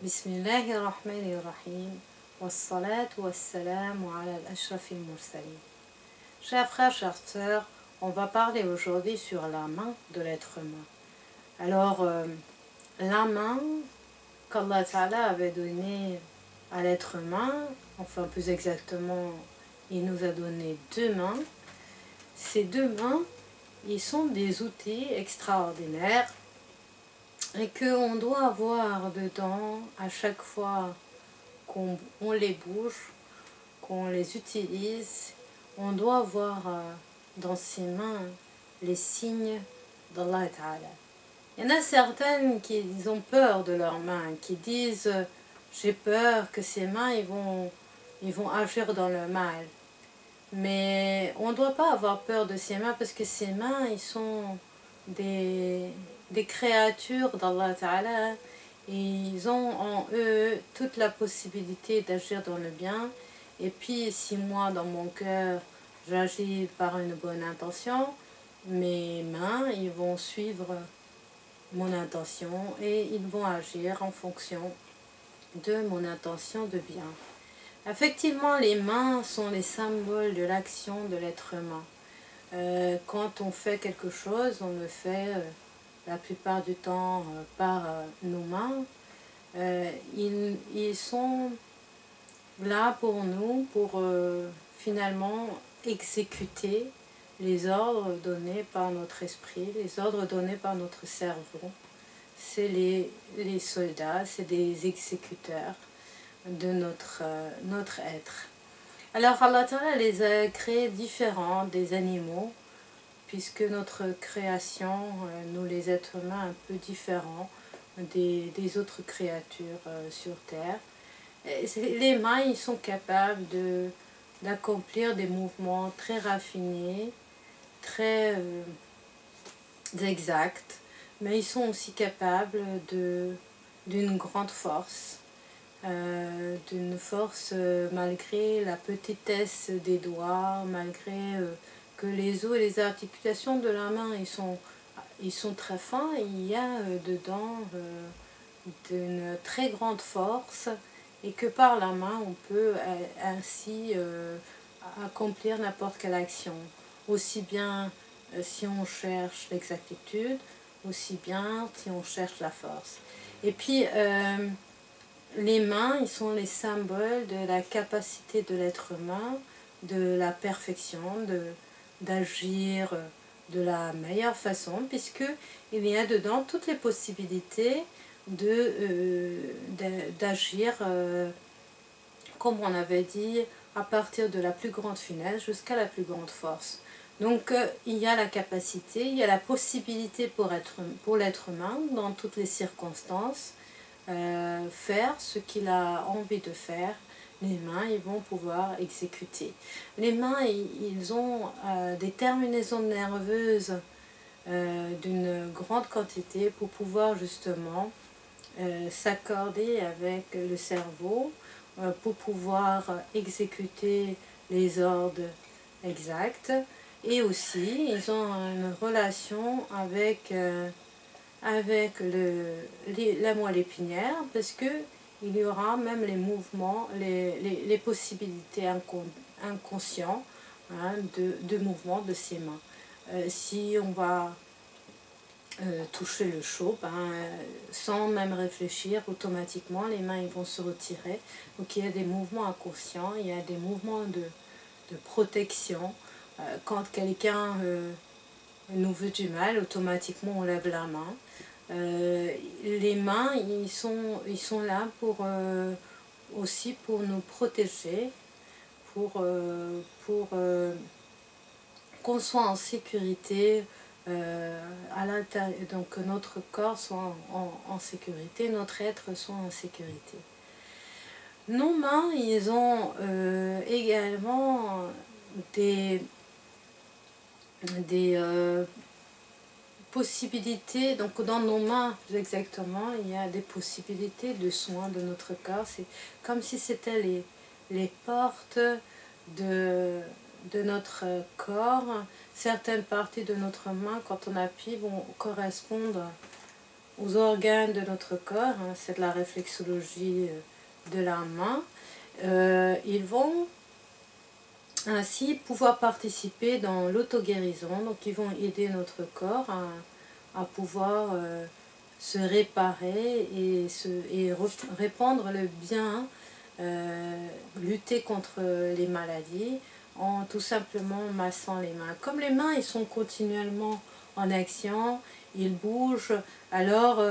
Bismillahirrahmanirrahim. Wassalatu wassalamu ala al-ashrafil mursalin. Chers frères, chères sœurs, on va parler aujourd'hui sur la main de l'être humain. Alors, la main qu'Allah Ta'ala avait donnée à l'être humain, enfin plus exactement, il nous a donné deux mains. Ces deux mains, ils sont des outils extraordinaires et qu'on doit avoir dedans à chaque fois qu'on les bouge, qu'on les utilise. On doit voir dans ses mains les signes d'Allah Ta'ala. Il y en a certaines qui ont peur de leurs mains, qui disent j'ai peur que ces mains ils vont agir dans le mal. Mais on ne doit pas avoir peur de ces mains parce que ces mains ils sont des créatures d'Allah Ta'ala. Ils ont en eux toute la possibilité d'agir dans le bien. Et puis si moi dans mon cœur j'agis par une bonne intention, mes mains ils vont suivre mon intention et ils vont agir en fonction de mon intention de bien. Effectivement, les mains sont les symboles de l'action de l'être humain. Quand on fait quelque chose, on le fait la plupart du temps par nos mains. Ils sont là pour nous, pour finalement exécuter les ordres donnés par notre esprit, les ordres donnés par notre cerveau. C'est les soldats, c'est des exécuteurs de notre être. Alors Allah Ta'ala les a créés différents des animaux, puisque notre création, nous les êtres humains, un peu différents des autres créatures sur Terre. Les mains, ils sont capables d'accomplir des mouvements très raffinés, très exacts, mais ils sont aussi capables d'une grande force. D'une force malgré la petitesse des doigts, malgré que les os et les articulations de la main ils sont très fins, il y a dedans d'une très grande force et que par la main on peut ainsi accomplir n'importe quelle action, aussi bien si on cherche l'exactitude, aussi bien si on cherche la force. Et puis les mains, ils sont les symboles de la capacité de l'être humain, de la perfection, d'agir de la meilleure façon, puisqu'il y a dedans toutes les possibilités d'agir, comme on avait dit, à partir de la plus grande finesse jusqu'à la plus grande force. Donc il y a la capacité, il y a la possibilité pour l'être humain, dans toutes les circonstances, faire ce qu'il a envie de faire. Les mains, ils vont pouvoir exécuter. Les mains, ils ont des terminaisons nerveuses d'une grande quantité pour pouvoir justement s'accorder avec le cerveau, pour pouvoir exécuter les ordres exacts. Et aussi, ils ont une relation avec la moelle épinière, parce que il y aura même les mouvements, les possibilités inconscientes de mouvement de ses mains. Si on va toucher le chaud, sans même réfléchir, automatiquement les mains ils vont se retirer. Donc il y a des mouvements inconscients, il y a des mouvements de protection. Quand quelqu'un nous veut du mal, automatiquement on lève la main. Les mains, ils sont là aussi pour nous protéger, pour qu'on soit en sécurité à l'intérieur, donc que notre corps soit en sécurité, notre être soit en sécurité. Nos mains, ils ont également des possibilités, donc dans nos mains plus exactement, il y a des possibilités de soins de notre corps. C'est comme si c'était les portes de notre corps. Certaines parties de notre main, quand on appuie, vont correspondre aux organes de notre corps, hein, c'est de la réflexologie de la main, ils vont ainsi pouvoir participer dans l'auto-guérison. Donc ils vont aider notre corps à pouvoir se réparer et répandre le bien, lutter contre les maladies en tout simplement massant les mains. Comme les mains, ils sont continuellement en action, ils bougent, alors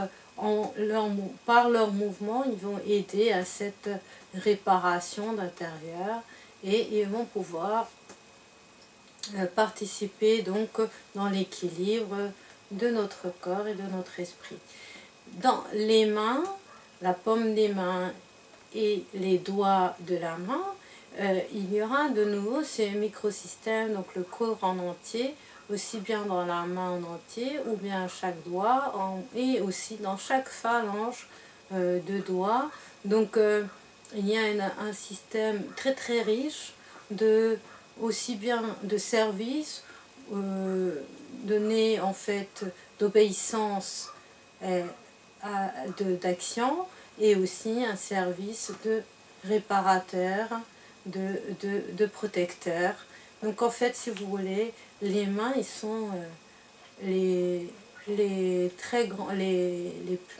par leur mouvement, ils vont aider à cette réparation d'intérieur et ils vont pouvoir participer donc dans l'équilibre de notre corps et de notre esprit. Dans les mains, la paume des mains et les doigts de la main, il y aura de nouveau ces microsystèmes, donc le corps en entier, aussi bien dans la main en entier ou bien chaque doigt et aussi dans chaque phalange de doigts. Donc il y a un système très très riche aussi bien de services donné en fait d'obéissance d'action et aussi un service de réparateur, de protecteur. Donc en fait, si vous voulez, les mains, ils sont les plus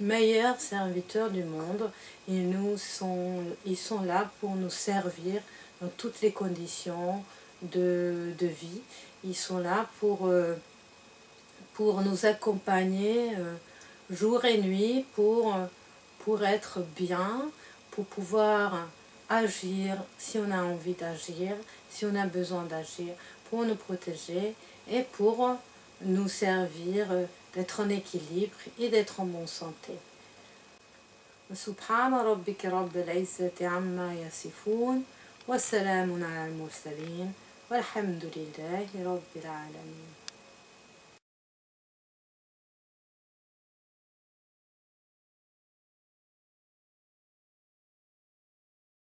meilleurs serviteurs du monde. Ils sont là pour nous servir dans toutes les conditions de vie. Ils sont là pour nous accompagner jour et nuit, pour être bien, pour pouvoir agir si on a envie d'agir, si on a besoin d'agir, pour nous protéger et pour nous servir d'être en équilibre et d'être en bonne santé. سبحان ربك رب العزة عما يصفون وسلام على المرسلين والحمد لله رب العالمين.